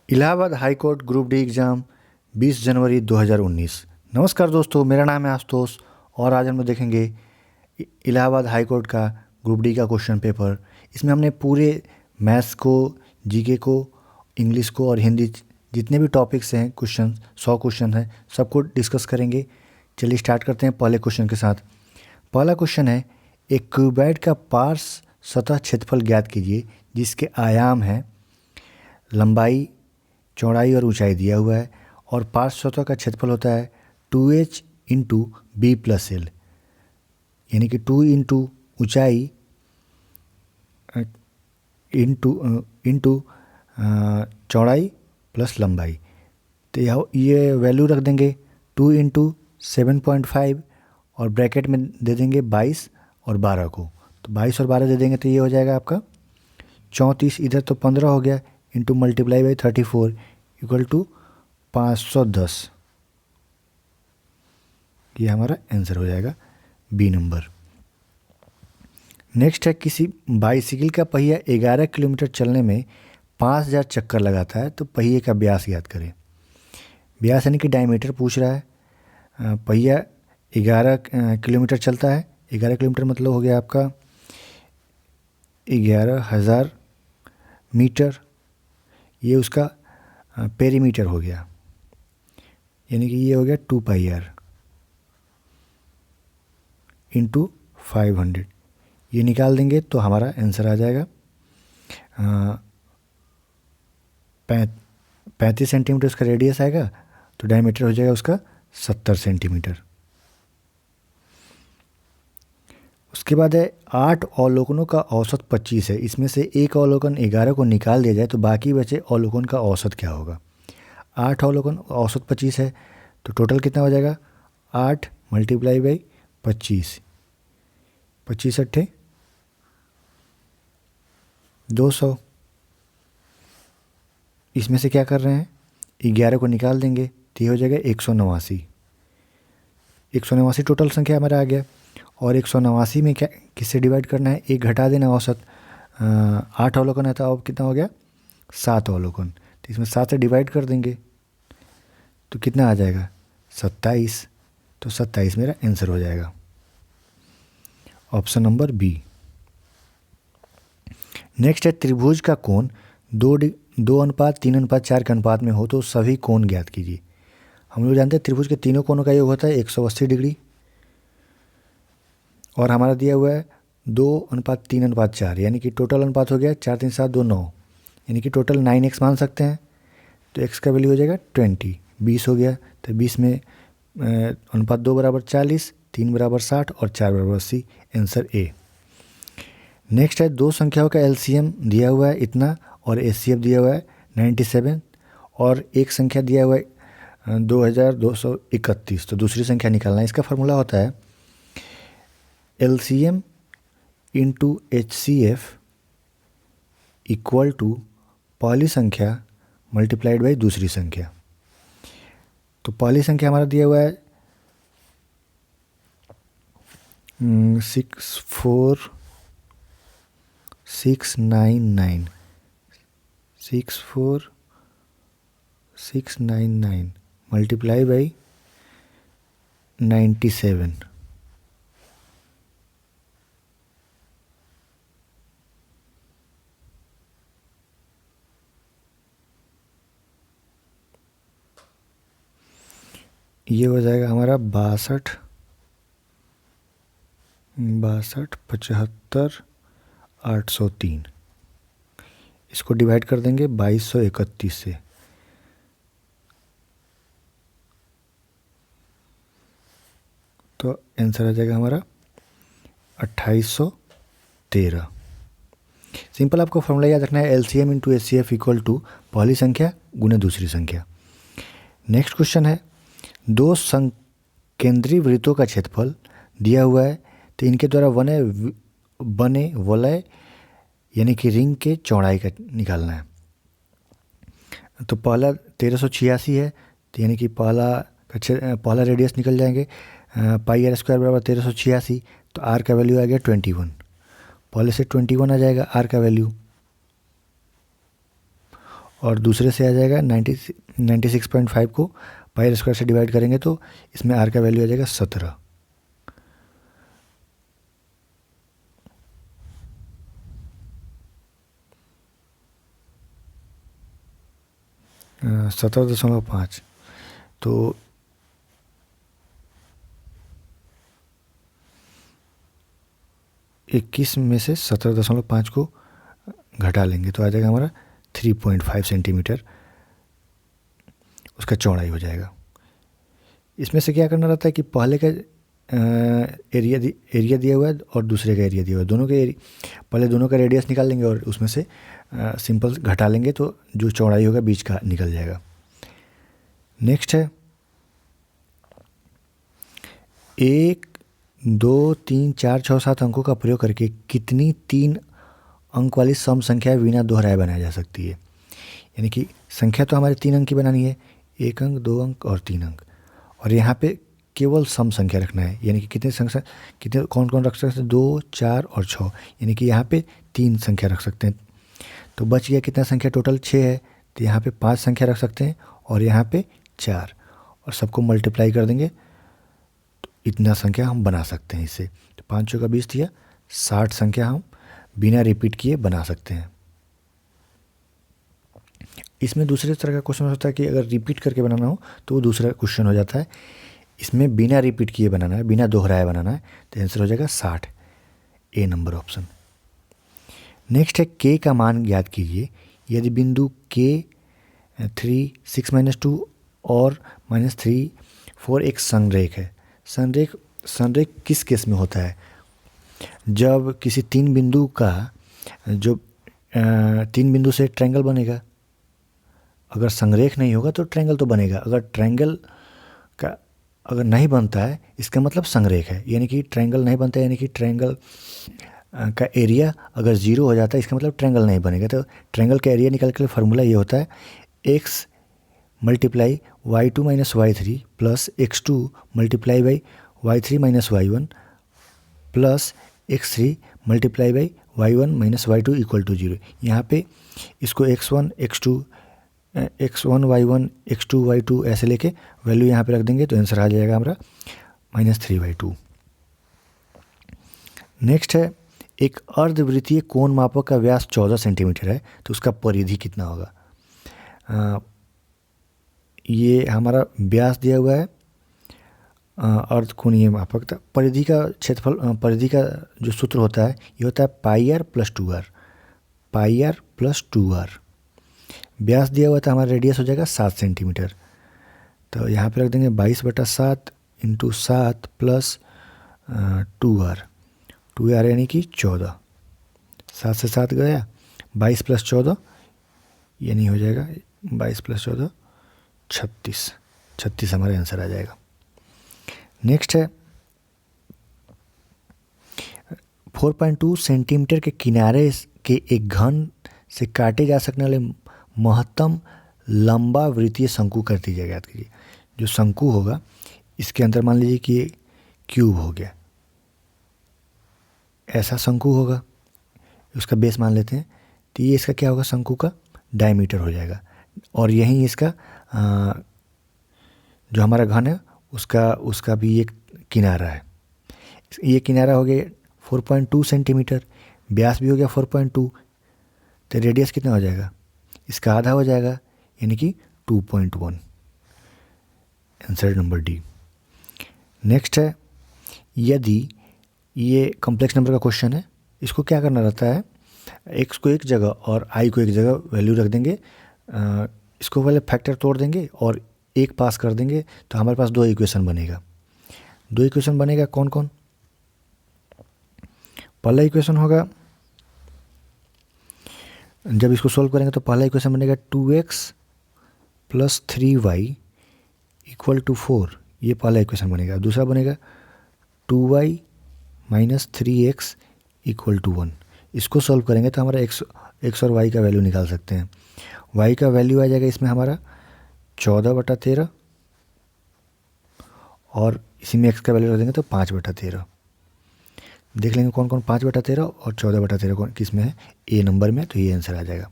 Allahabad high court group D exam 20 जनवरी 2019। नमस्कार दोस्तों, मेरा नाम है आशुतोष और आज हम लोग देखेंगे इलाहाबाद हाई कोर्ट का ग्रुप डी का क्वेश्चन पेपर। इसमें हमने पूरे मैथ्स को, जीके को, इंग्लिश को और हिंदी जितने भी टॉपिक्स हैं, क्वेश्चन 100 क्वेश्चन हैं, सबको डिस्कस करेंगे। चलिए स्टार्ट करते हैं पहले क्वेश्चन के साथ। पहला क्वेश्चन है, एक क्यूबॉइड का पार्श्व सतह क्षेत्रफल ज्ञात कीजिए जिसके आयाम हैं लंबाई, चौड़ाई और ऊंचाई दिया हुआ है और पार्श्व सतह का क्षेत्रफल होता है 2h into B plus L, यानी कि 2 इंटू ऊँचाई इंटू चौड़ाई प्लस लंबाई। तो ये वैल्यू रख देंगे 2 इंटू 7.5 और ब्रैकेट में दे देंगे 22 और 12 को। तो 22 और 12 दे देंगे तो ये हो जाएगा आपका 34। इधर तो 15 हो गया, into multiply by 34 equal to 510। ये हमारा आंसर हो जाएगा बी नंबर। नेक्स्ट है, किसी बाइसिकल का पहिया 11 किलोमीटर चलने में 5000 चक्कर लगाता है तो पहिए का व्यास याद करें। व्यास यानी कि डायमीटर पूछ रहा है। पहिया 11 किलोमीटर चलता है। 11 किलोमीटर मतलब हो गया आपका 11,000 मीटर। ये उसका पेरीमीटर हो गया, यानी कि ये हो गया 2 पाई आर इंटू 500। ये निकाल देंगे तो हमारा आंसर आ जाएगा 35 सेंटीमीटर उसका रेडियस आएगा, तो डायमीटर हो जाएगा उसका 70 सेंटीमीटर। उसके बाद है 8 अवलोकनों का औसत 25 है। इसमें से एक अवलोकन 11 को निकाल दिया जाए तो बाकी बचे अवलोकन का औसत क्या होगा। 8 अवलोकन, औसत 25 है, तो टोटल कितना हो जाएगा 8 मल्टीप्लाई बाई 25, 25 अट्ठे 200। इसमें से क्या कर रहे हैं, 11 को निकाल देंगे तो ये हो जाएगा 189। 189 टोटल संख्या हमारा आ गया। और 189 में क्या किससे डिवाइड करना है, एक घटा देना औसत। 8 अवलोकन है तो अब कितना हो गया 7 अवलोकन, तो इसमें 7 से डिवाइड कर देंगे तो कितना आ जाएगा 27। तो 27 मेरा आंसर हो जाएगा, ऑप्शन नंबर बी। नेक्स्ट है, त्रिभुज का कोण 2:3:4 के अनुपात में हो तो सभी कोण ज्ञात कीजिए। हम लोग जानते हैं त्रिभुज के तीनों कोणों का योग होता है 180 डिग्री, और हमारा दिया हुआ है 2:3:4, यानी कि टोटल अनुपात हो गया 4 3 7 2 9, यानी कि टोटल 9x मान सकते हैं। तो x का वैल्यू हो जाएगा 20 हो गया। तो 20 में अनुपात 2 बराबर 40, 3 बराबर 60 और 4 बराबर 80, आंसर ए। नेक्स्ट है, दो संख्याओं का एलसीएम दिया हुआ है इतना और एचसीएफ दिया हुआ है 97, और एक संख्या दिया हुआ है 2231। तो दूसरी संख्या निकालना है। इसका फार्मूला होता है LCM into HCF equal to पहली संख्या मल्टीप्लाइड बाई दूसरी संख्या। तो पहली संख्या हमारा दिया हुआ है 64699 मल्टीप्लाई बाई 97। ये हो जाएगा हमारा 62 75 803। इसको डिवाइड कर देंगे 2231 से, तो आंसर आ जाएगा हमारा 2813। सिंपल आपको फॉर्मूला याद रखना है, LCM into HCF equal to पहली संख्या गुने दूसरी संख्या। नेक्स्ट क्वेश्चन है, दो संकेंद्री वृत्तों का क्षेत्रफल दिया हुआ है तो इनके द्वारा बने वलय यानी कि रिंग के चौड़ाई का निकालना है। तो पहला 1386 है, तो यानी कि पहला रेडियस निकल जाएंगे पाई आर स्क्वायर बराबर 1386, तो आर का वैल्यू आ गया 21। पहले से 21 आ जाएगा आर का वैल्यू, और दूसरे से आ जाएगा 96.5 को पाई स्क्वायर से डिवाइड करेंगे तो इसमें आर का वैल्यू आ जाएगा 17। 17.5 तो 21 में से 17.5 को घटा लेंगे तो आ जाएगा हमारा 3.5 सेंटीमीटर उसका चौड़ाई हो जाएगा। इसमें से क्या करना रहता है कि पहले का एरिया दिया हुआ है और दूसरे का एरिया दिया हुआ है, दोनों के पहले दोनों का रेडियस निकाल लेंगे और उसमें से सिंपल घटा लेंगे तो जो चौड़ाई होगा बीच का निकल जाएगा। नेक्स्ट है 1, 2, 3, 4, 6, 7 अंकों का प्रयोग करके कितनी 3 अंक वाली सम संख्या बिना दोहराए बनाई जा सकती है। यानी कि संख्या तो हमारे 3 अंक की बनानी है, 1 अंक, 2 अंक और 3 अंक, और यहाँ पे केवल सम संख्या रखना है। यानी कि कितने कौन कौन रख सकते हैं, 2, 4 और 6, यानी कि यहाँ पे 3 संख्या रख सकते हैं। तो बच गया कितना संख्या, टोटल 6 है, तो यहाँ पे 5 संख्या रख सकते हैं और यहाँ पे 4, और सबको मल्टीप्लाई कर देंगे तो इतना संख्या हम बना सकते हैं इससे। तो 5 चौका 20 दिया, 60 संख्या हम बिना रिपीट किए बना सकते हैं। इसमें दूसरे तरह का क्वेश्चन होता है कि अगर रिपीट करके बनाना हो तो वो दूसरा क्वेश्चन हो जाता है। इसमें बिना रिपीट किए बनाना है, बिना दोहराए बनाना है, तो आंसर हो जाएगा 60, ए नंबर ऑप्शन। नेक्स्ट है के का मान ज्ञात कीजिए यदि बिंदु के 3, 6 - 2 और -3, 4 एक संरेख है। संरेख किस केस में होता है, जब किसी 3 बिंदु का जो 3 बिंदु से ट्रायंगल बनेगा। अगर संरेख नहीं होगा तो ट्रायंगल तो बनेगा, अगर ट्रायंगल का अगर नहीं बनता है इसका मतलब संरेख है। यानी कि ट्रायंगल नहीं बनता है, यानी कि ट्रायंगल का एरिया अगर 0 हो जाता है इसका मतलब ट्रायंगल नहीं बनेगा। तो ट्रायंगल का एरिया निकालने के लिए फार्मूला ये होता है x × y2 - y3 plus x2 × y3 - y1 plus x3 × y1 - y2 = 0। यहाँ पे इसको x1, y1, x2, y2 ऐसे लेके वैल्यू यहाँ पे रख देंगे तो आंसर आ जाएगा हमारा -3/2। नेक्स्ट है एक अर्धवृत्तीय कोण मापक का व्यास 14 सेंटीमीटर है तो उसका परिधि कितना होगा। ये हमारा व्यास दिया हुआ है अर्धकोणीय मापक था। परिधि का क्षेत्रफल, परिधि का जो सूत्र होता है ये होता है πr + 2r, πr + 2r। व्यास दिया हुआ था, हमारा रेडियस हो जाएगा 7 सेंटीमीटर, तो यहाँ पे रख देंगे 22/7 × 7 प्लस 2r, 2r यानी कि 14। 7 से 7 गया, 22 + 14 यानी हो जाएगा 22 + 14 36, 36 हमारा आंसर आ जाएगा। नेक्स्ट है 4.2 सेंटीमीटर के किनारे के एक घन से काटे जा सकने वाले महत्तम लंबा वृत्तीय शंकु कर दीजिए, याद कीजिए। जो शंकु होगा इसके अंदर मान लीजिए कि ये क्यूब हो गया, ऐसा शंकु होगा, उसका बेस मान लेते हैं, तो ये इसका क्या होगा, शंकु का डायमीटर हो जाएगा। और यहीं इसका जो हमारा घन है उसका भी एक किनारा है। ये किनारा हो गया 4.2 सेंटीमीटर, व्यास भी हो गया 4.2, तो रेडियस कितना हो जाएगा, इसका आधा हो जाएगा यानी कि 2.1, आंसर नंबर डी। नेक्स्ट है यदि ये कॉम्प्लेक्स नंबर का क्वेश्चन है, इसको क्या करना रहता है, x को एक जगह और i को एक जगह वैल्यू रख देंगे, इसको पहले फैक्टर तोड़ देंगे और 1 पास कर देंगे तो हमारे पास 2 इक्वेशन बनेगा। 2 इक्वेशन बनेगा कौन कौन, पहला इक्वेशन होगा, जब इसको सोल्व करेंगे तो पहला इक्वेशन बनेगा 2x + 3y = 4, ये पहला इक्वेशन बनेगा। दूसरा बनेगा 2y - 3x = 1। इसको सोल्व करेंगे तो हमारा x और y का वैल्यू निकाल सकते हैं। y का वैल्यू आ जाएगा इसमें हमारा 14/13 और इसी में x का वैल्यू रख देंगे तो 5/13। देख लेंगे कौन कौन 5/13 और 14/13 कौन किस में है, ए नंबर में, तो ये आंसर आ जाएगा।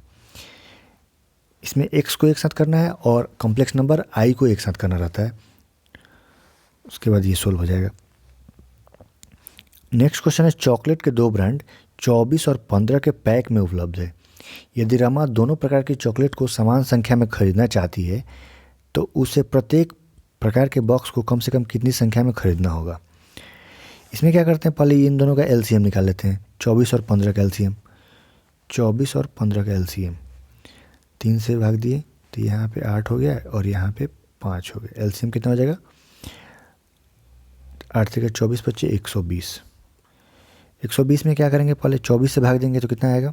इसमें x को एक साथ करना है और कॉम्प्लेक्स नंबर i को एक साथ करना रहता है, उसके बाद ये सोल्व हो जाएगा। नेक्स्ट क्वेश्चन है, चॉकलेट के दो ब्रांड 24 और 15 के पैक में उपलब्ध है। यदि रमा दोनों प्रकार की चॉकलेट को समान संख्या में खरीदना चाहती है तो उसे प्रत्येक प्रकार के बॉक्स को कम से कम कितनी संख्या में खरीदना होगा। इसमें क्या करते हैं, पहले इन दोनों का एलसीएम निकाल लेते हैं। 24 और 15 का एलसीएम, 24 और 15 का एलसीएम 3 से भाग दिए तो यहाँ पे 8 हो गया और यहाँ पे 5 हो गया। एलसीएम कितना हो जाएगा, 8 से 24 25 120। 120 में क्या करेंगे, पहले 24 से भाग देंगे तो कितना आएगा,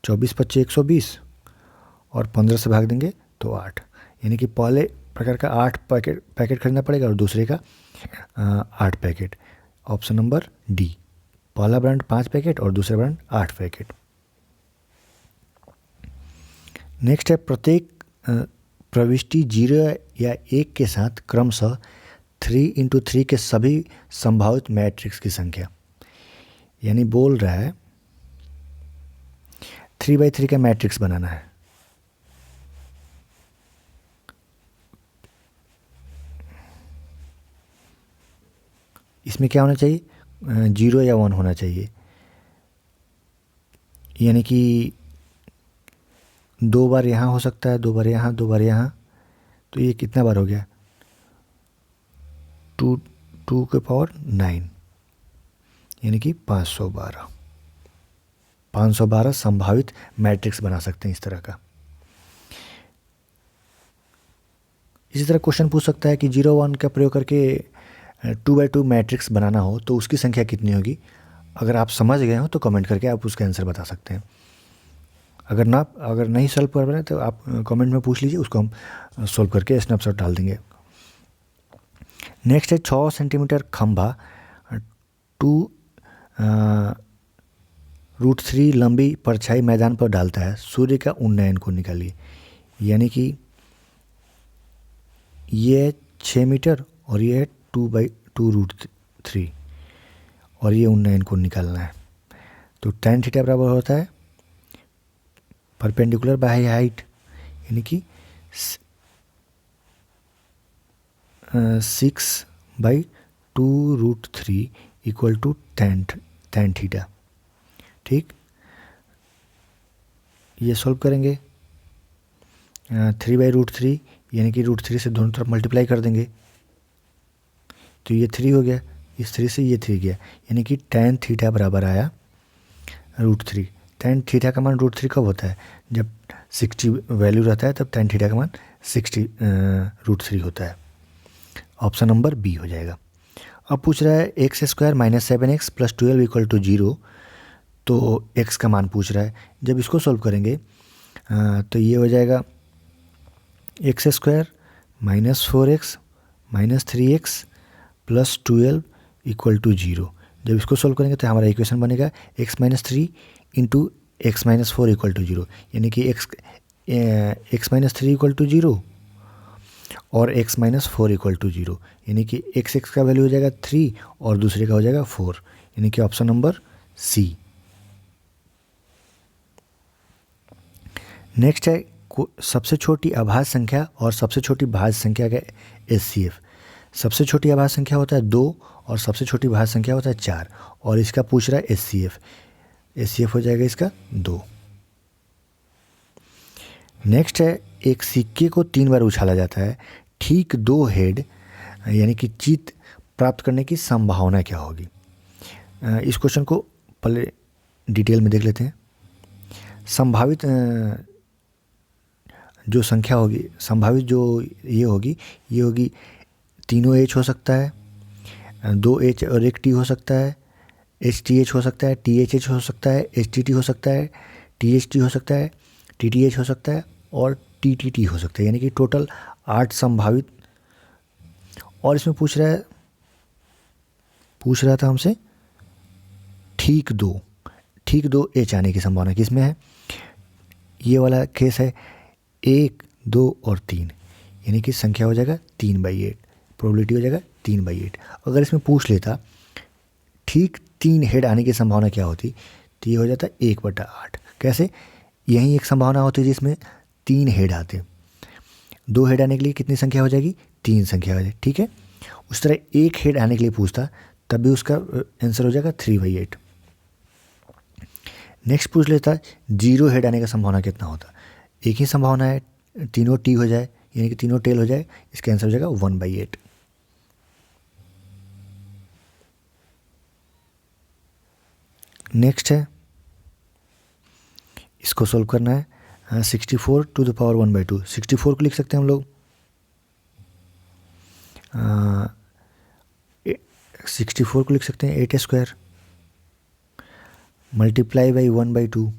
24 25 120 और 15 से भाग देंगे तो 8, यानी कि पहले प्रकार का 8 पैकेट खरीदना पड़ेगा और दूसरे का 8 पैकेट। ऑप्शन नंबर डी, पहला ब्रांड 5 पैकेट और दूसरा ब्रांड 8 पैकेट। नेक्स्ट है, प्रत्येक प्रविष्टि 0 या 1 के साथ क्रमशः 3×3 के सभी संभावित मैट्रिक्स की संख्या, यानी बोल रहा है 3×3 का मैट्रिक्स बनाना है। इसमें क्या होना चाहिए, 0 या 1 होना चाहिए, यानी कि 2 बार यहाँ हो सकता है, 2 बार यहाँ, 2 बार यहाँ, तो ये कितना बार हो गया, 2 के पावर 9, यानी कि 512 संभावित मैट्रिक्स बना सकते हैं इस तरह का। इसी तरह क्वेश्चन पूछ सकता है कि 0 1 का प्रयोग करके 2×2 मैट्रिक्स बनाना हो तो उसकी संख्या कितनी होगी। अगर आप समझ गए हो तो कमेंट करके आप उसका आंसर बता सकते हैं। अगर नहीं सॉल्व कर पाए तो आप कमेंट में पूछ लीजिए, उसको हम सॉल्व करके स्नैपशॉट डाल देंगे। नेक्स्ट है, 6 सेंटीमीटर खंभा 2√3 लंबी परछाई मैदान पर डालता है, सूर्य का उन्नयन को निकालिए। यानी कि ये 6 मीटर और ये 2/2√3 और ये उन्नयन को निकालना है। तो tan थीटा बराबर होता है परपेंडिकुलर बाय हाइट, यानी कि 6/2√3 इक्वल टू tan थीटा। ठीक, ये सॉल्व करेंगे। 3/√3 यानी कि √3 से दोनों तरफ मल्टीप्लाई कर देंगे तो ये 3 हो गया, इस 3 से ये 3 गया, यानी कि tan थीटा बराबर आया √3। tan थीटा का मान √3 कब होता है, जब 60 वैल्यू रहता है तब tan थीटा का मान 60√3 होता है। ऑप्शन नंबर बी हो जाएगा। अब पूछ रहा है x² - 7x + 12 इक्वल टू 0, तो x का मान पूछ रहा है। जब इसको सॉल्व करेंगे तो ये हो जाएगा x² - 4x - 3x + 12 equal to 0। जब इसको सॉल्व करेंगे तो हमारा इक्वेशन बनेगा x - 3 × x - 4 इक्वल टू 0, यानी कि x - 3 इक्वल टू 0 और x - 4 इक्वल टू 0, यानी कि x का वैल्यू हो जाएगा 3 और दूसरे का हो जाएगा 4, यानी कि ऑप्शन नंबर सी। नेक्स्ट है, सबसे छोटी अभाज्य संख्या और सबसे छोटी भाज्य संख्या का HCF। सबसे छोटी अभाज्य संख्या होता है 2 और सबसे छोटी भाज्य संख्या होता है 4, और इसका पूछ रहा है HCF। HCF हो जाएगा इसका 2। नेक्स्ट है, एक सिक्के को 3 बार उछाला जाता है, ठीक 2 हेड यानी कि जीत प्राप्त करने की संभावना क्या होगी। इस क्वेश्चन को पहले डिटेल में देख लेते हैं। संभावित जो संख्या होगी, संभावित जो ये होगी 3 H हो सकता है, 2 H और 1 T हो सकता है, HTH हो सकता है, THH हो सकता है, HTT हो सकता है, THT हो सकता है, TTH हो सकता है और TTT हो सकता है, यानी कि टोटल 8 संभावित। और इसमें पूछ रहा था हमसे ठीक 2 H आने की संभावना किसमें है। ये वाला केस है 1 2 और 3, यानी कि संख्या हो जाएगा 3/8, प्रोबेबिलिटी हो जाएगा 3/8। अगर इसमें पूछ लेता ठीक 3 हेड आने की संभावना क्या होती, तो ये हो जाता 1/8। कैसे, यहीं एक संभावना होती है जिसमें 3 हेड आते हैं। 2 हेड आने के लिए कितनी संख्या हो जाएगी, 3 संख्या हो जाएगी, ठीक है। उस तरह 1 हेड आने के लिए पूछता तब भी उसका आंसर हो जाएगा 3/8। नेक्स्ट पूछ लेता 0 हेड आने का संभावना कितना होता। एक ही संभावना है, तीनों टी हो जाए यानी कि तीनों टेल हो जाए, इसका आंसर हो जाएगा 1/8। नेक्स्ट है, इसको सोल्व करना है। 64 टू द पावर 1/2। 64 को लिख सकते हैं हम लोग 64 को लिख सकते हैं 8² मल्टीप्लाई बाई 1/2।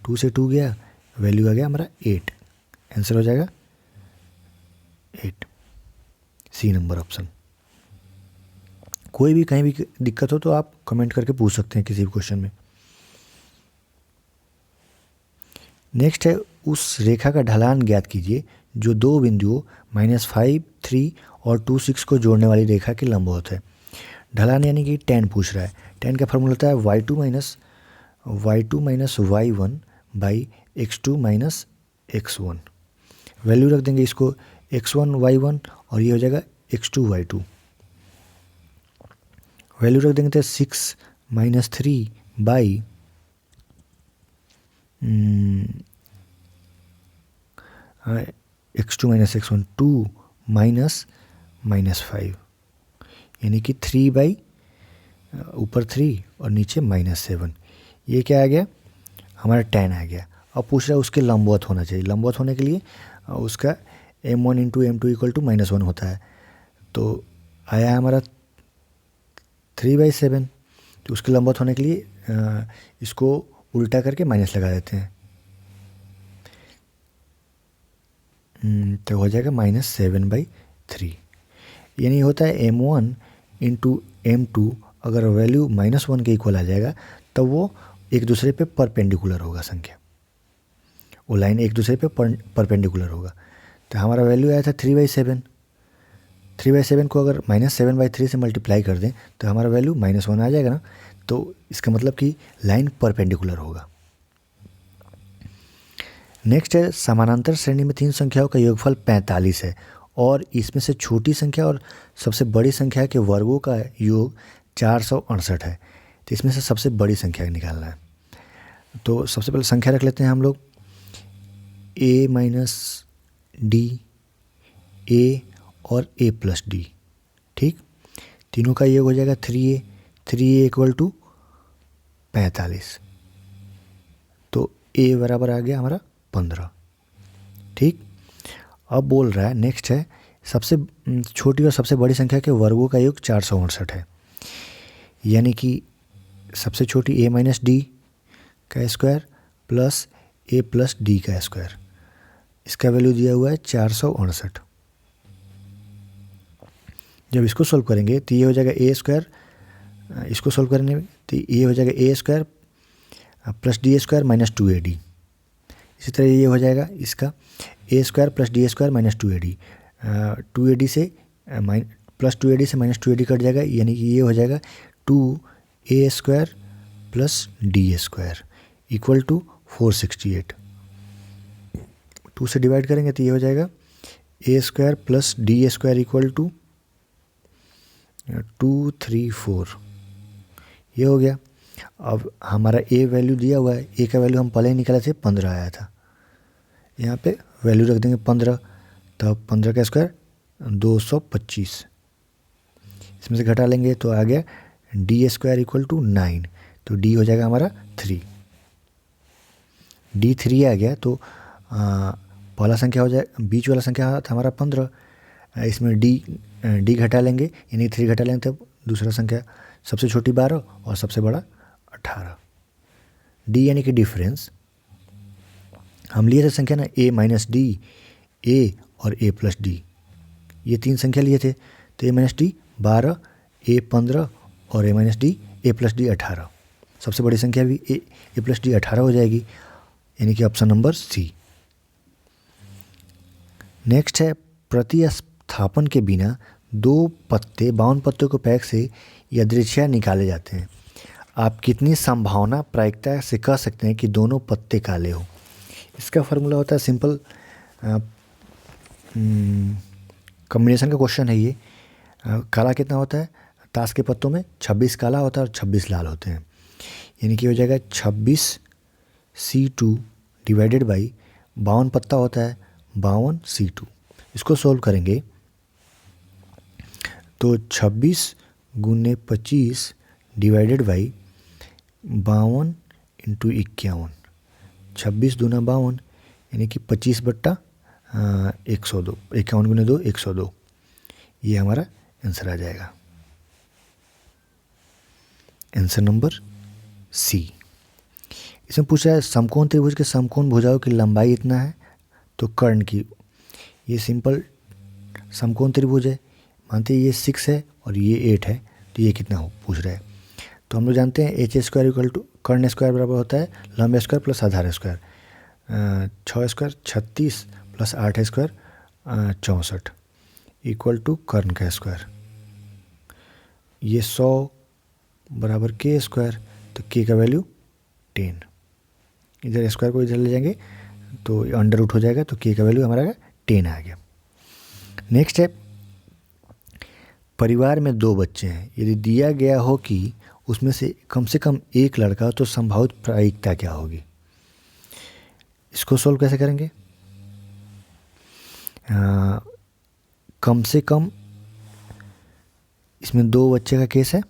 2 से 2 गया, वैल्यू आ गया हमारा 8, आंसर हो जाएगा 8, सी नंबर ऑप्शन। कोई भी कहीं भी दिक्कत हो तो आप कमेंट करके पूछ सकते हैं किसी भी क्वेश्चन में। नेक्स्ट है, उस रेखा का ढलान ज्ञात कीजिए जो दो बिंदुओं -5, 3 और 2, 6 को जोड़ने वाली रेखा के लंबवत है। ढलान यानी कि tan पूछ रहा है। tan का फॉर्मूला होता है y2 minus y1 by x2 minus x1। Value रख देंगे इसको x1 y1 और ये हो जाएगा x2 y2। वैल्यू रख देंगे तो 6 minus 3 by x2 minus x1, 2 minus -5 यानी कि 3 बाई ऊपर 3 और नीचे -7। ये क्या आ गया हमारा tan आ गया। अब पूछ रहा है उसके लंबवत होना चाहिए। लंबवत होने के लिए उसका m1 into m2 equal to -1 होता है, तो आया है हमारा 3/7। तो उसके लंबवत होने के लिए इसको उल्टा करके माइनस लगा देते हैं, तो हो जाएगा -7/3। यानी होता है m1 इंटू m2। अगर वैल्यू -1 के इक्वल आ जाएगा तब वो एक दूसरे पे परपेंडिकुलर होगा संख्या, वो लाइन एक दूसरे पे परपेंडिकुलर होगा। तो हमारा वैल्यू आया था 3/7। 3/7 को अगर -7/3 से मल्टीप्लाई कर दें तो हमारा वैल्यू -1 आ जाएगा ना, तो इसका मतलब कि लाइन परपेंडिकुलर होगा। नेक्स्ट है, समानांतर श्रेणी में 3 संख्याओं का योगफल 45 है और इसमें से छोटी संख्या और सबसे बड़ी संख्या के वर्गों का योग 468 है। तो इसमें से सबसे बड़ी संख्या निकालना है। तो सबसे पहले संख्या रख लेते हैं हम लोग a माइनस डी, a और a प्लस डी, ठीक। तीनों का योग हो जाएगा 3a। 3a इक्वल टू 45, तो a बराबर आ गया हमारा 15, ठीक। अब बोल रहा है नेक्स्ट है, सबसे छोटी और सबसे बड़ी संख्या के वर्गों का योग 468 है। यानी कि सबसे छोटी a माइनस डी का square plus a plus D का स्क्वायर, इसका वैल्यू दिया हुआ है 468। जब इसको सोल्व करेंगे तो ये हो जाएगा a स्क्वायर, इसको सोल्व करने में तो ये हो जाएगा a square plus D square minus 2ad। इसी तरह ये हो जाएगा इसका a square plus D square minus 2ad। 2ad से प्लस 2ad से माइनस 2ad कट जाएगा, यानी कि ये हो जाएगा 2a square plus D square equal to 468। 2 से डिवाइड करेंगे तो ये हो जाएगा a square plus D square equal to 234। ये हो गया। अब हमारा a वैल्यू दिया हुआ है, a का वैल्यू हम पहले ही निकाले थे 15 आया था, यहाँ पे वैल्यू रख देंगे 15, तब 15 का स्क्वायर 225। इसमें से घटा लेंगे तो आ गया डी स्क्वायर इक्वल टू 9, तो डी हो जाएगा हमारा 3। डी 3 आ गया तो पहला संख्या हो जाए, बीच वाला संख्या था हमारा 15, इसमें डी घटा लेंगे यानी 3 घटा लेंगे तब दूसरा संख्या सबसे छोटी 12 और सबसे बड़ा 18। डी यानी कि डिफरेंस। हम लिए थे संख्या ना a माइनस डी, a और a प्लस डी, ये 3 संख्या लिए थे। तो a माइनस डी 12, a 15 और a minus D a plus D 18। सबसे बड़ी संख्या भी a प्लस डी 18 हो जाएगी, यानी कि ऑप्शन नंबर सी। नेक्स्ट है, प्रतिस्थापन के बिना 2 पत्ते 52 पत्तों के पैक से यादृच्छिक निकाले जाते हैं। आप कितनी संभावना प्रायिकता से कह सकते हैं कि दोनों पत्ते काले हो। इसका फार्मूला होता है सिंपल कॉम्बिनेशन का क्वेश्चन है ये। काला कितना होता है, ताश के पत्तों में 26 काला होता है और 26 लाल होते हैं, यानी कि हो जाएगा 26C2 डिवाइडेड बाई 52 पत्ता होता है 52C2। इसको सोल्व करेंगे तो 26 गुने 25 डिवाइडेड बाई 52 इंटू 51, 26 दूना 52 यानी कि 25/102, 51 गुने 2 102, ये हमारा आंसर आ जाएगा। Answer number C. इसमें पूछा है समकोण त्रिभुज के समकोण भुजाओं की लंबाई इतना है तो कर्ण की, ये सिंपल समकोण त्रिभुज है, मानते हैं ये 6 है और ये 8 है, तो ये कितना हो पूछ रहा है। तो हम लोग जानते हैं h² equal to Karna square बराबर होता है लंब स्क्वायर प्लस आधार square, 6 square 36 plus 8 square 64 equal to कर्ण का स्क्वायर, ये 100 बराबर k स्क्वायर, तो k का वैल्यू 10, इधर स्क्वायर को इधर ले जाएंगे तो अंडर रूट हो जाएगा, तो k का वैल्यू हमारा 10 आ गया। नेक्स्ट है परिवार में 2 बच्चे हैं, यदि दिया गया हो कि उसमें से कम एक लड़का हो तो संभावित प्रायिकता क्या होगी। इसको सोल्व कैसे करेंगे, कम से कम इसमें 2 बच्चे का केस है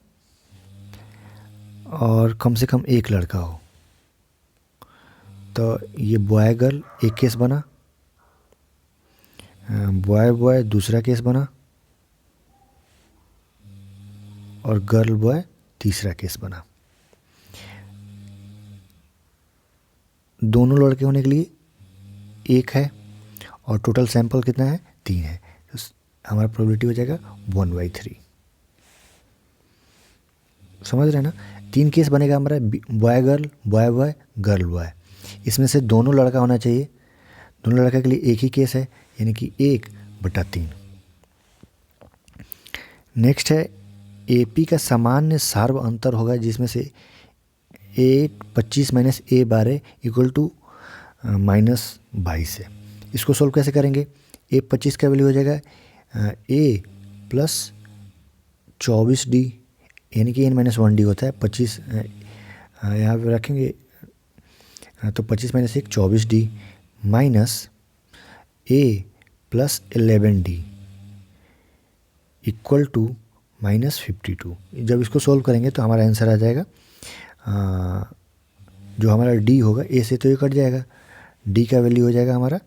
और कम से कम एक लड़का हो, तो ये बॉय गर्ल एक केस बना, बॉय बॉय दूसरा केस बना और गर्ल बॉय तीसरा केस बना। दोनों लड़के होने के लिए 1 है और टोटल सैंपल कितना है 3 है, तो हमारा प्रोबेबिलिटी हो जाएगा 1/3। समझ रहे हैं ना, 3 केस बनेगा हमारा, boy girl boy boy girl boy, इसमें से दोनों लड़का होना चाहिए, दोनों लड़का के लिए एक ही केस है यानी कि 1/3। नेक्स्ट है AP का सामान्य सार्व अंतर होगा जिसमें से A25 minus A12 equal to -22 है। इसको सोल्व कैसे करेंगे, A25 का वैल्यू हो जाएगा A प्लस 24D यानी कि n-1D होता है, 25 यहाँ पे रखेंगे तो 25 minus 1 24D minus A plus 11D equal to -52। जब इसको सोल्व करेंगे तो हमारा आंसर आ जाएगा, जो हमारा D होगा A से तो ये कट जाएगा, D का वैल्यू हो जाएगा हमारा,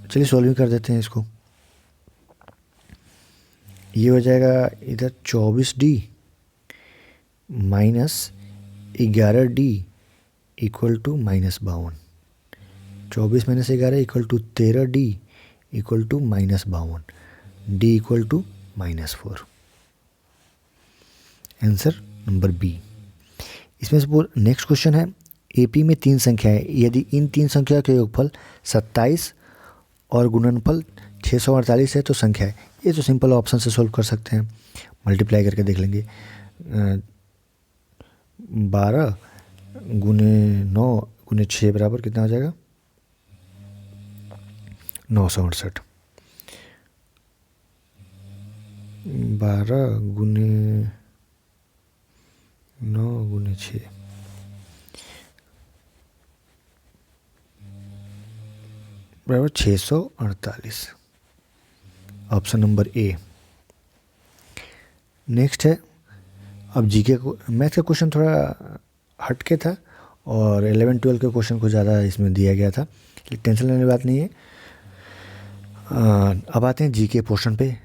चलिए सोल्विंग कर देते हैं इसको, ये हो जाएगा इधर 24D minus 11D equal to -52, 24 minus 11 equal to 13D equal to -52, D equal to -4। Answer number B. इसमें से नेक्स्ट क्वेश्चन है AP में 3 संख्याएं, यदि इन 3 संख्या के योगफल 27 और गुणनफल 648 है तो संख्या है, ये तो सिंपल ऑप्शन से सोल्व कर सकते हैं, मल्टीप्लाई करके देख लेंगे, 12 गुने 9 गुने 6 बराबर कितना हो जाएगा 968, 12 गुने 9 गुने 6 बराबर 648, ऑप्शन नंबर ए। नेक्स्ट है अब जीके को, मैथ का क्वेश्चन थोड़ा हट के था और 11-12 के क्वेश्चन को ज़्यादा इसमें दिया गया था, टेंशन लेने की बात नहीं है। अब आते हैं जीके पोर्शन पे।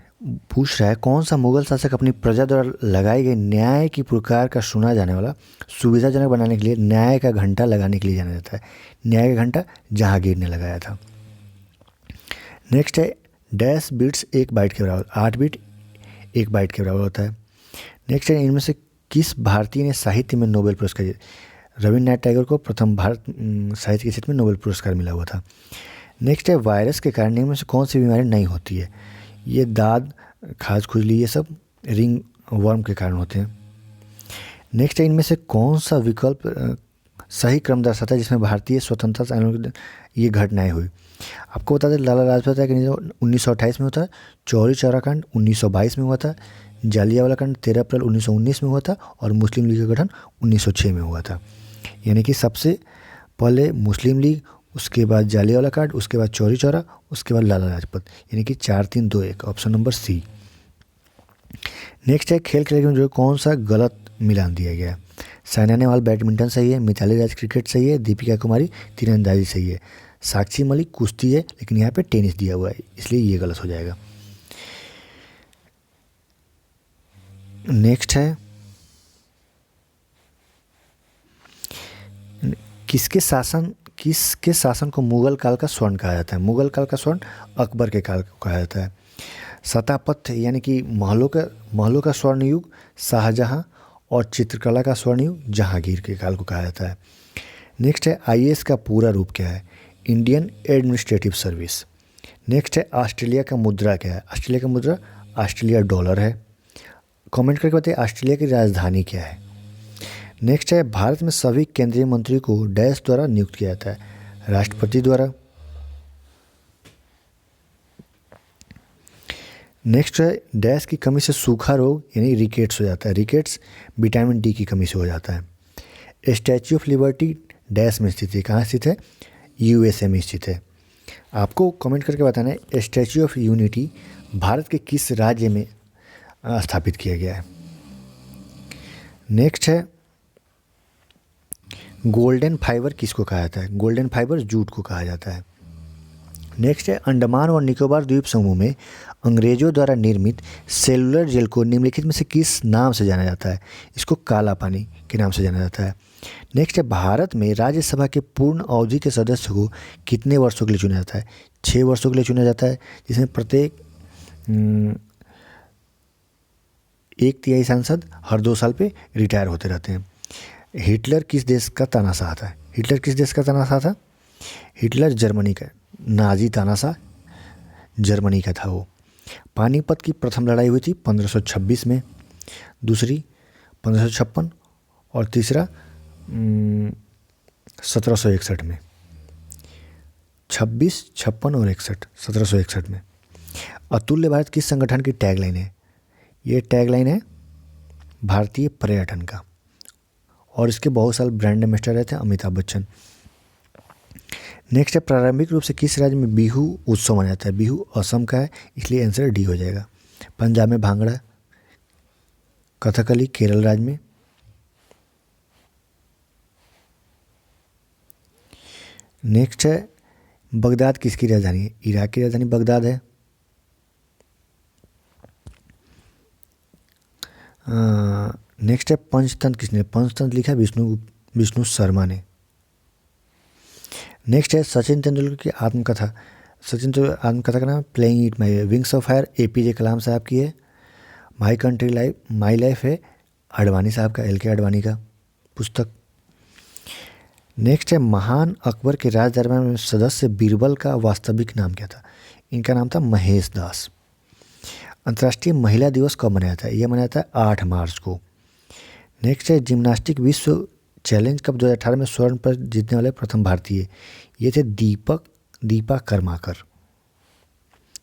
पूछ रहा है कौन सा मुगल शासक अपनी प्रजा द्वारा लगाए गए न्याय की पुकार का सुना जाने वाला सुविधाजनक बनाने के लिए न्याय का घंटा लगाने के लिए जाना जाता है। न्याय का घंटा जहांगीर ने लगाया था। नेक्स्ट है डैश बिट्स 1 बाइट के बराबर, 8 बिट 1 बाइट के बराबर होता है। नेक्स्ट है इनमें से किस भारतीय ने साहित्य में नोबेल पुरस्कार, रविन्द्रनाथ टैगोर को प्रथम भारत साहित्य के क्षेत्र में नोबेल पुरस्कार मिला हुआ था। नेक्स्ट है वायरस के कारण इनमें से कौन सी बीमारी नहीं होती है, ये दाद खाज खुजली ये सब रिंग वर्म के कारण होते हैं। नेक्स्ट है, इनमें से कौन सा विकल्प सही क्रम दर्शाता है जिसमें भारतीय स्वतंत्रता आंदोलन ये घटनाएं हुई। आपको बता दें, लाला लाजपत राय का 1928 में होता है, चौरी चौरा कांड 1922 में हुआ था, जालियांवाला कांड 13 अप्रैल 1919 में हुआ था, और मुस्लिम लीग का गठन 1906 में हुआ था। यानी कि सबसे पहले मुस्लिम लीग, उसके बाद जालियांवाला कांड, उसके बाद चौरी चौरा, उसके बाद लाला लाजपत, यानी कि 4 3 2 1, ऑप्शन नंबर सी। नेक्स्ट है, खेल खेल में जो कौन सा गलत मिलान दिया गया है। साइना नेहवाल बैडमिंटन सही है, मिताली राज क्रिकेट सही है, दीपिका कुमारी तीरंदाजी सही है, साक्षी मलिक कुश्ती है, लेकिन यहाँ पे टेनिस दिया हुआ है, इसलिए ये गलत हो जाएगा। नेक्स्ट है, किसके शासन को मुगल काल का स्वर्ण कहा जाता है। मुगल काल का स्वर्ण अकबर के काल को कहा जाता है। सतापथ यानी कि महलों का स्वर्ण युग शाहजहां, और चित्रकला का स्वर्ण युग जहांगीर के काल को कहा जाता है। नेक्स्ट है, आईएएस का पूरा रूप क्या है। Indian administrative service. नेक्स्ट है, ऑस्ट्रेलिया का मुद्रा क्या है। ऑस्ट्रेलिया का मुद्रा ऑस्ट्रेलिया डॉलर है। कमेंट करके बताइए ऑस्ट्रेलिया की राजधानी क्या है। नेक्स्ट है, भारत में सभी केंद्रीय मंत्री को डैश द्वारा नियुक्त किया जाता है। राष्ट्रपति द्वारा। नेक्स्ट है, डैश की कमी से सूखा रोग यानी रिकेट्स हो जाता है। रिकेट्स विटामिन डी की कमी से हो जाता है। स्टैच्यू ऑफ लिबर्टी डैश में स्थित है। कहाँ स्थित है, यूएसए में स्थित है। आपको कमेंट करके बताना है स्टैच्यू ऑफ यूनिटी भारत के किस राज्य में स्थापित किया गया है। नेक्स्ट है, गोल्डन फाइबर किसको कहा जाता है। गोल्डन फाइबर जूट को कहा जाता है। नेक्स्ट है, अंडमान और निकोबार द्वीप समूह में अंग्रेजों द्वारा निर्मित सेलुलर जेल को निम्नलिखित में से किस नाम से जाना जाता है। इसको काला पानी के नाम से जाना जाता है। नेक्स्ट है, भारत में राज्यसभा के पूर्ण अवधि के सदस्य को कितने वर्षों के लिए चुना जाता है। 6 वर्षों के लिए चुना जाता है, जिसमें प्रत्येक 1/3 सांसद हर 2 साल पे रिटायर होते रहते हैं। हिटलर किस देश का तानाशाह था। हिटलर किस देश का तानाशाह था। हिटलर जर्मनी का, नाजी तानाशाह जर्मनी का था वो। पानीपत की प्रथम लड़ाई हुई थी 1526 में, दूसरी 1556 और तीसरा 1761 में। 26, 56 और 61, 1761 में। अतुल्य भारत किस संगठन की टैगलाइन है। ये टैगलाइन है भारतीय पर्यटन का, और इसके बहुत साल ब्रांड एम्बेसडर रहे थे अमिताभ बच्चन। नेक्स्ट है, प्रारंभिक रूप से किस राज्य में बिहू उत्सव मनाया जाता है। बिहू असम का है, इसलिए आंसर डी हो जाएगा। पंजाब में भांगड़ा, कथकली केरल राज्य में। नेक्स्ट है, बगदाद किसकी राजधानी है। इराक की राजधानी बगदाद है। नेक्स्ट है, पंचतंत्र किसने। पंचतंत्र लिखा विष्णु शर्मा ने। नेक्स्ट है, सचिन तेंदुलकर की आत्मकथा। सचिन तेंदुलकर आत्मकथा का नाम playing it my wings of fire APJ Kalam साहब की है। My country life my life है अडवाणी साहब का, एल के अडवाणी का पुस्तक। नेक्स्ट है, महान अकबर के राज दरबार में सदस्य बीरबल का वास्तविक नाम क्या था। इनका नाम था महेश दास। अंतर्राष्ट्रीय महिला दिवस कब मनाया था। यह मनाया था 8 मार्च को। नेक्स्ट है, जिम्नास्टिक विश्व चैलेंज कप 2018 में स्वर्ण पर जीतने वाले प्रथम भारतीय ये थे दीपा कर्माकर।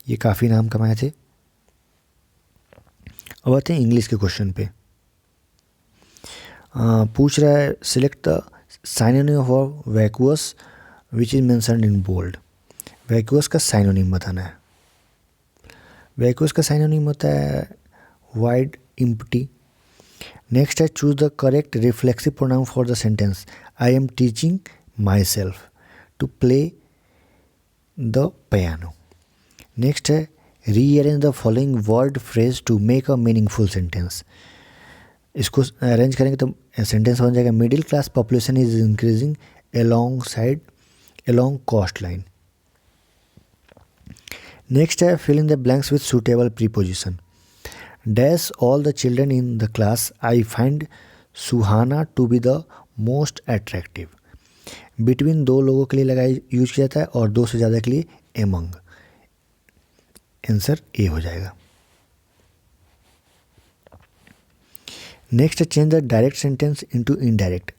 ये काफ़ी नाम कमाए थे। अब आते हैं इंग्लिश के क्वेश्चन पे। पूछ रहा है, select the synonym of vacuous which is mentioned in bold. Vacuous का साइनोनिम बताना है। वैक्यूअस का साइनोनिम होता है वाइड, एम्प्टी। नेक्स्ट है, choose the correct reflexive pronoun for the sentence I am teaching myself to play the piano. Next है, rearrange the following word phrase to make a meaningful sentence. इसको arrange करेंगे तो sentence बन जाएगा, middle class population is increasing along coast line. Next है, fill in the blanks with suitable preposition. Dash all the children in the class I find Suhana to be the most attractive. Between 2 लोगों के लिए लगाई use किया जाता है, और 2 से ज़्यादा के लिए एमंग। आंसर ए हो जाएगा। नेक्स्ट है change the direct sentence into indirect.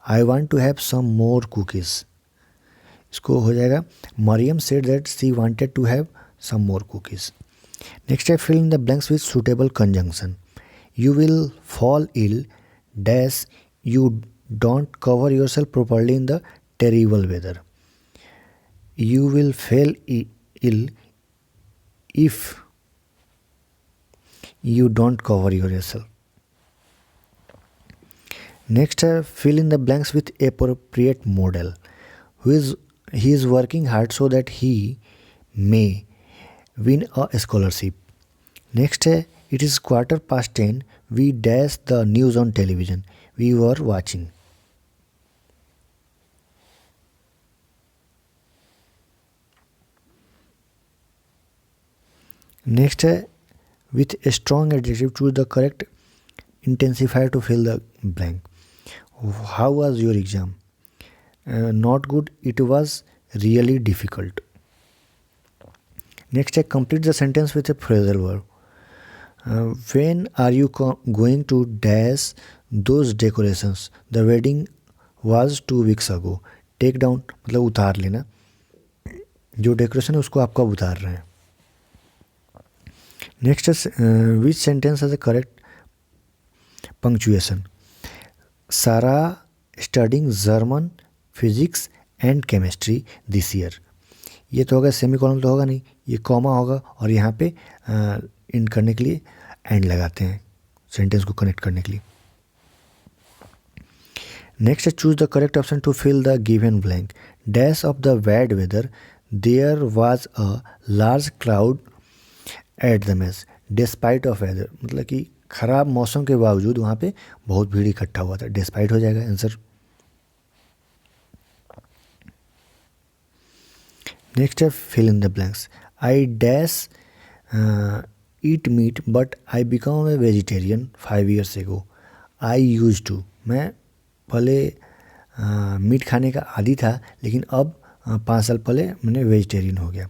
I want to have some more cookies. इसको हो जाएगा Mariam said that she wanted to have some more cookies. Next है fill in the blanks with suitable conjunction. You will fall ill dash you don't cover yourself properly in the terrible weather. You will fall ill if you don't cover yourself. Next, fill in the blanks with appropriate modal. He is working hard so that he may win a scholarship. Next, it is 10:15. We dash the news on television. We were watching. Next, with a strong adjective, choose the correct intensifier to fill the blank. How was your exam? Not good. It was really difficult. Next, complete the sentence with a phrasal verb. When are you going to dash those decorations? The wedding was 2 weeks ago. Take down मतलब उतार लेना, जो decoration है उसको आप कब उतार रहे हैं. Next is which sentence has a correct punctuation? Sarah studying German, physics and chemistry this year. ये तो होगा सेमीकोलन तो होगा नहीं, ये कॉमा होगा और यहाँ पे इंड करने के लिए एंड लगाते हैं सेंटेंस को कनेक्ट करने के लिए. Next choose the correct option to fill the given blank. Dash of the bad weather there was a large crowd at the match despite of weather. मतलब कि ख़राब मौसम के बावजूद वहाँ पे बहुत भीड़ इकट्ठा हुआ था. डिस्पाइट हो जाएगा आंसर. नेक्स्ट है fill in the blanks. I dash eat meat but I become a vegetarian 5 years ago. I use to, मैं पहले मीट खाने का आदी था लेकिन अब 5 साल पहले मैंने वेजिटेरियन हो गया.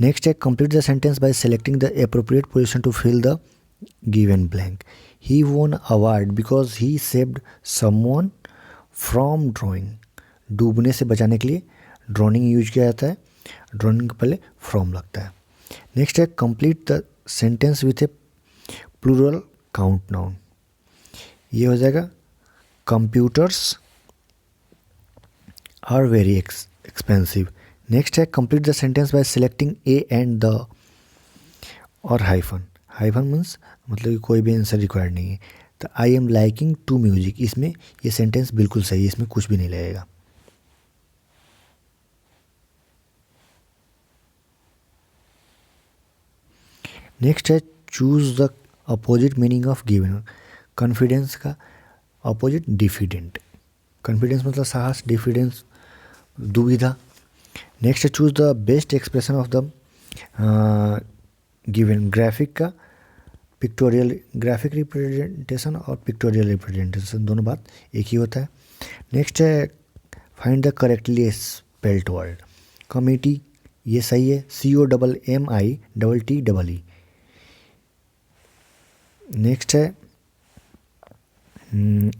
नेक्स्ट है complete the sentence by selecting the appropriate position to fill the given blank. He won award because he saved someone from drowning. डूबने से बचाने के लिए ड्रॉइंग यूज किया जाता है. ड्रॉइंग के पहले फ्रॉम लगता है. नेक्स्ट है complete the sentence with a plural count noun. ये हो जाएगा computers are very expensive. Next है complete the sentence by selecting a and the और हाइफन. हाइफन मीन्स मतलब कि कोई भी आंसर रिक्वायर्ड नहीं है. तो I am liking to music, इसमें ये सेंटेंस बिल्कुल सही है, इसमें कुछ भी नहीं लगेगा. नेक्स्ट है choose the opposite meaning of given. Confidence का अपोजिट डिफिडेंट. कॉन्फिडेंस मतलब साहस, डिफिडेंस दुविधा. नेक्स्ट है choose the best expression of the given. Graphic का पिक्टोरियल, ग्राफिक रिप्रेजेंटेशन और पिक्टोरियल रिप्रेजेंटेशन दोनों बात एक ही होता है. नेक्स्ट है find the correctly spelled word. Committee ये सही है, COMMITTEE. नेक्स्ट है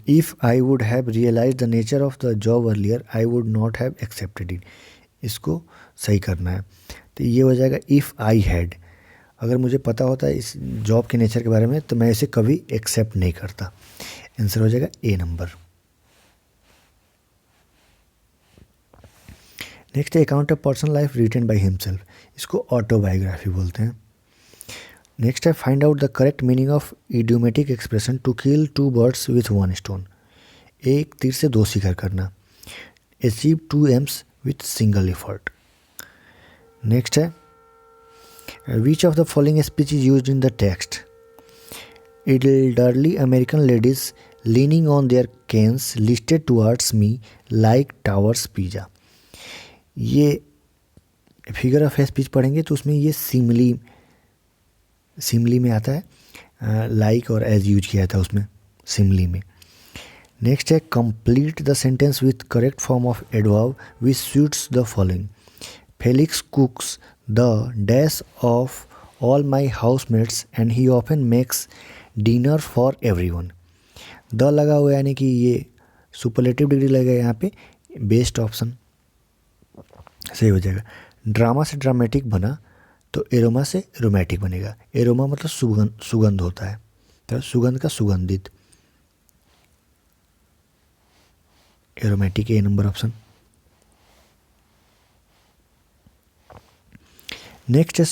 if I would have realise the nature of the job earlier I would not have accepted it. इसको सही करना है. तो ये हो जाएगा इफ़ आई हैड. अगर मुझे पता होता है इस जॉब के नेचर के बारे में तो मैं इसे कभी एक्सेप्ट नहीं करता. आंसर हो जाएगा a number. Next account of personal life written by himself. इसको ऑटोबायोग्राफी बोलते हैं. नेक्स्ट है find out the correct meaning of idiomatic expression to kill 2 birds with 1 stone. एक तीर से 2 शिकार करना. Achieve 2 aims with single effort. Next है which of the following speech is used in the text. elderly American ladies leaning on their canes listed towards me like towers pizza. ये figure of speech पढ़ेंगे तो उसमें ये सिमली में आता है. Like और एज यूज किया था उसमें सिमली में. नेक्स्ट है complete the sentence with correct form of adverb which suits the following. Felix कुक्स the dash of all my housemates and he often makes dinner for everyone. The लगा हुआ है यानी कि ये सुपरलेटिव डिग्री लगेगा, यहाँ पे बेस्ट ऑप्शन सही हो जाएगा। ड्रामा से ड्रामेटिक बना तो एरोमा से रोमैटिक बनेगा। एरोमा मतलब सुगंध, सुगंध होता है, तो सुगंध का सुगंधित, एरोमेटिक ए नंबर ऑप्शन। नेक्स्ट है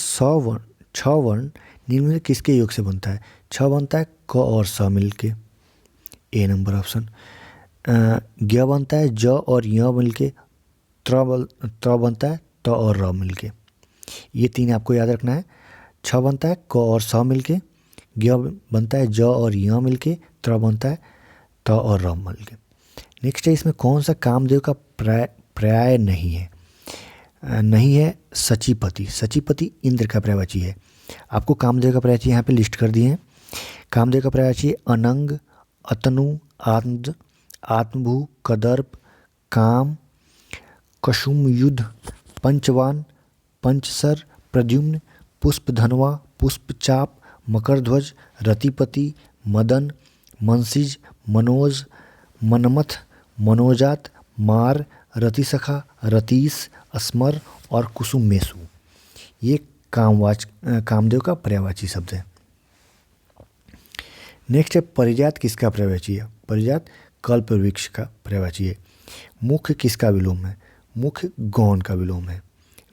छ वर्ण निम्न में किसके योग से बनता है? छ बनता है क और स मिल के, ए नंबर ऑप्शन। ज्ञ बनता है ज और य मिल के, त्र बनता है त और र मिल के। ये तीन आपको याद रखना है। छ बनता है क और स मिल के, ज्ञ बनता है ज और य मिल के, त्र बनता है त और र मिल के। नेक्स्ट है इसमें कौन सा कामदेव का पर्याय नहीं है? नहीं है सचीपति। सचीपति इंद्र का पर्यायवाची है। आपको कामदेव का पर्यायवाची यहाँ पे लिस्ट कर दिए हैं। कामदेव का पर्यायवाची अनंग, अतनु, आत्मज, आत्मभू, कदर्प, काम, कशुम युद्ध, पंचवान, पंचसर, प्रद्युम्न, पुष्पधनवा, पुष्पचाप, मकरध्वज, रतिपति, मदन, मनसिज, मनोज, मनमथ, मनोजात, मार, रतिसखा, रतीश, अस्मर और कुसुमेशु। ये कामदेव का पर्यायवाची शब्द है। नेक्स्ट है परिजात किसका पर्यायवाची है? परिजात कल्प वृक्ष का पर्यायवाची है। मुख्य किसका विलोम है? मुख्य गौण का विलोम है।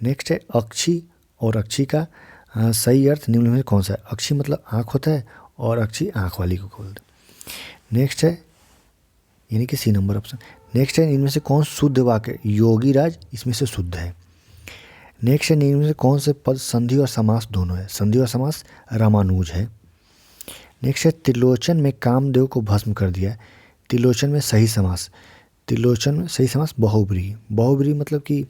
नेक्स्ट है अक्षी और अक्षी का सही अर्थ निम्न में कौन सा है? अक्षी मतलब आँख होता है और अक्षी आँख वाली को खोलते। नेक्स्ट है यानी कि सी नंबर ऑप्शन। नेक्स्ट है इनमें से कौन शुद्ध वाक्य? योगी राज इसमें से शुद्ध है। नेक्स्ट है इनमें से कौन से पद संधि और समास दोनों है? संधि और समास रामानुज है। नेक्स्ट है त्रिलोचन में कामदेव को भस्म कर दिया। त्रिलोचन में सही समास, त्रिलोचन में सही समास बहुब्रीहि। बहुब्रीहि मतलब कि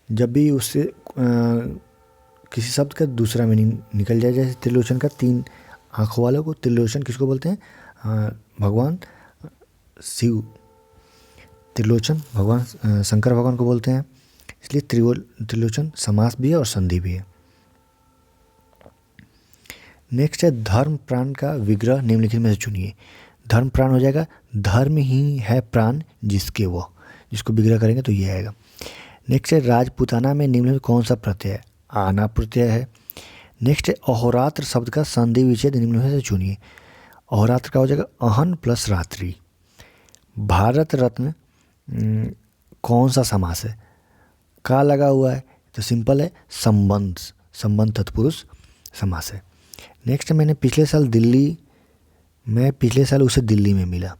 जब भी उससे किसी शब्द का दूसरा मीनिंग निकल जाए, जैसे त्रिलोचन का तीन आँखों वालों को त्रिलोचन किसको बोलते हैं? भगवान शिव, त्रिलोचन भगवान शंकर भगवान को बोलते हैं, इसलिए त्रिलोचन समास भी है और संधि भी है। नेक्स्ट है धर्म प्राण का विग्रह निम्नलिखित में से चुनिए। धर्म प्राण हो जाएगा धर्म ही है प्राण जिसके वह, जिसको विग्रह करेंगे तो ये आएगा। नेक्स्ट है राजपूताना में निम्नलिखित कौन सा प्रत्यय है? आना प्रत्यय है। नेक्स्ट है अहोरात्र शब्द का संधि विच्छेद निम्न में से चुनिए। अहोरात्र का हो जाएगा अहन प्लस रात्रि। भारत रत्न कौन सा समास है? का लगा हुआ है तो सिंपल है संबंध, संबंध तत्पुरुष समास है। नेक्स्ट मैंने पिछले साल उसे दिल्ली में मिला।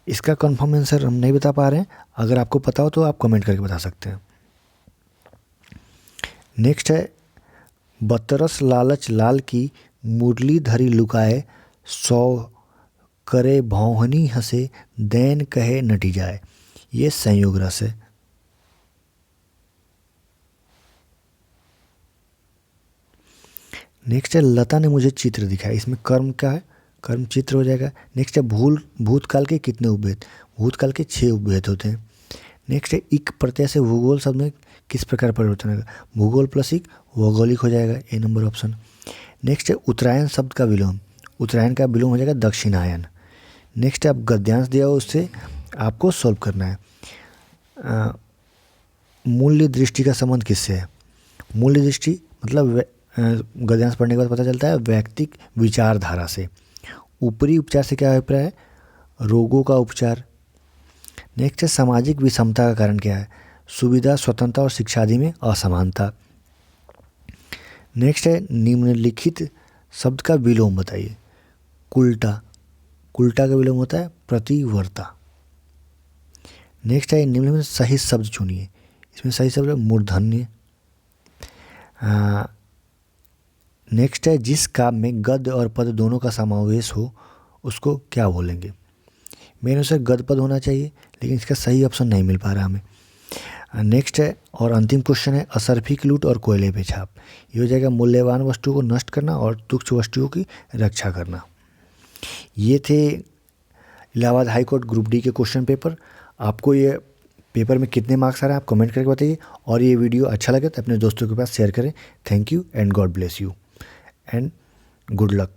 इसका कंफर्म आंसर हम नहीं बता पा रहे हैं, अगर आपको पता हो तो आप कमेंट करके बता सकते हैं। नेक्स्ट है बतरस लालच लाल की मुरली धरी लुकाए, सौ करे भौहनी हंसे दैन कहे नटी जाए। ये संयोग रस है। नेक्स्ट है लता ने मुझे चित्र दिखाया। इसमें कर्म का है, कर्म चित्र हो जाएगा। नेक्स्ट है भूतकाल के कितने उपभेद? भूतकाल के 6 उपभेद होते हैं। नेक्स्ट है इक प्रत्यय से भूगोल शब्द में किस प्रकार परिवर्तन होगा? भूगोल प्लस इक भौगोलिक हो जाएगा, ए नंबर ऑप्शन। नेक्स्ट है उत्तरायण शब्द का विलोम। उत्तरायण का विलोम हो जाएगा दक्षिणायन। नेक्स्ट है अब गद्यांश दिया हो, उससे आपको सॉल्व करना है। मूल्य दृष्टि का संबंध किससे है? मूल्य दृष्टि मतलब गद्यांश पढ़ने के बाद पता चलता है व्यक्तिक विचारधारा से। ऊपरी उपचार से क्या अभिप्राय है? रोगों का उपचार। नेक्स्ट है सामाजिक विषमता का कारण क्या है? सुविधा, स्वतंत्रता और शिक्षा आदि में असमानता। नेक्स्ट है निम्नलिखित शब्द का विलोम बताइए। कुल्टा, कुल्टा का विलोम होता है प्रतिवर्ता। नेक्स्ट है निम्न में सही शब्द चुनिए। इसमें सही शब्द है मूर्धन्य। नेक्स्ट है जिस काव्य में गद्य और पद दोनों का समावेश हो उसको क्या बोलेंगे? मेरे अनुसार गद्य पद होना चाहिए, लेकिन इसका सही ऑप्शन नहीं मिल पा रहा हमें। नेक्स्ट है और अंतिम क्वेश्चन है असरफी की लूट और कोयले पे छाप। ये हो जाएगा मूल्यवान वस्तुओं को नष्ट करना और तुच्छ वस्तुओं की रक्षा करना। ये थे Allahabad high court group D के क्वेश्चन पेपर। आपको ये पेपर में कितने मार्क्स आ रहे हैं आप कमेंट करके बताइए, और ये वीडियो अच्छा लगे तो अपने दोस्तों के पास शेयर करें। Thank you and God bless you and good luck.